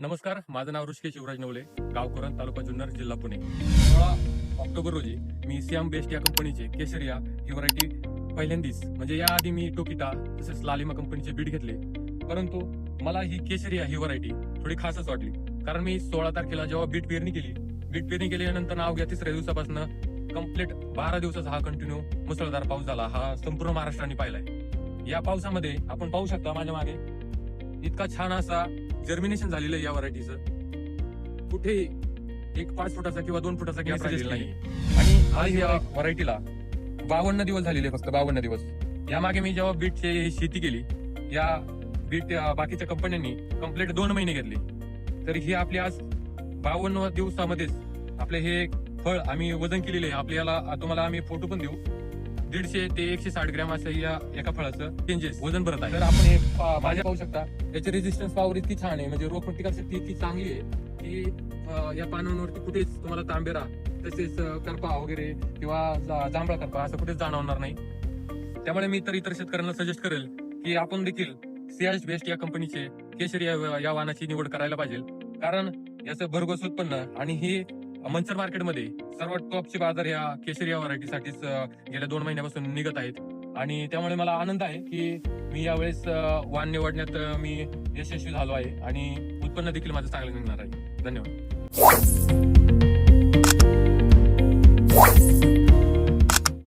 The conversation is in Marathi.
नमस्कार, माझं नाव ऋषिकेश शिवराज नवले, गाव कोरण, तालुका जुन्नर, जिल्हा पुणे. 16 ऑक्टोबर रोजी मी सियाम बेस्ट या कंपनीचे केशरिया ही व्हरायटी पहिल्यांदीच म्हणजे याआधी मी टोकिटा तसेच लालिमा कंपनीचे बीट घेतले. परंतु मला ही केशरिया ही व्हरायटी थोडी खासच वाटली. कारण मी 16 तारखेला जेव्हा बीट पेरणी केल्यानंतर अवघ्या तिसऱ्या दिवसापासून कंप्लीट 12 दिवसाचा हा कंटिन्यू मुसळधार पाऊस झाला. हा संपूर्ण महाराष्ट्राने पाहिलाय. या पावसामध्ये आपण पाहू शकता माझ्या मागे इतका छान असा जर्मिनेशन झालेलं आहे या व्हरायटीचं. कुठेही एक 5 फुटाचा किंवा 2 फुटाचा गॅप राहिलेला नाही. आणि आज या व्हरायटीला 52 दिवस झालेले, फक्त 52 दिवस. यामागे मी जेव्हा बीटची शेती केली, या बीट बाकीच्या कंपन्यांनी कंप्लीट 2 महिने घेतले. तर ही आपली आज 52 दिवसामध्येच आपले हे फळ आम्ही वजन केलेले आहे. आपल्याला तुम्हाला आम्ही फोटो पण देऊ. 150 ते 160 ग्रॅम असं या एका फळाचं चेंजेस वजन भरत आहे. तर आपण हे भाज्या पाहू शकता. याची रेजिस्टन्स पॉवर इतकी छान आहे, म्हणजे रोगप्रतिकार शक्ती इतकी चांगली आहे की या पानांवरती कुठेच तुम्हाला तांबेरा तसेच करपा वगैरे किंवा जांभळा करपा असं कुठेच जाणवणार नाही. त्यामुळे मी इतर शेतकऱ्यांना सजेस्ट करेल की आपण देखील सियाम बेस्ट या कंपनीचे केशरिया या वाहनाची निवड करायला पाहिजे. कारण याचं भरघोस उत्पन्न आणि ही मंचर मार्केटमध्ये सर्वात टॉपचे बाजार या केशरिया व्हरायटीसाठीच गेल्या 2 महिन्यापासून निघत आहेत. आणि त्यामुळे मला आनंद आहे की मी यावेळेस वाण निवडण्यात मी यशस्वी झालो आहे आणि उत्पन्न देखील माझं चांगलं निघणार आहे. धन्यवाद.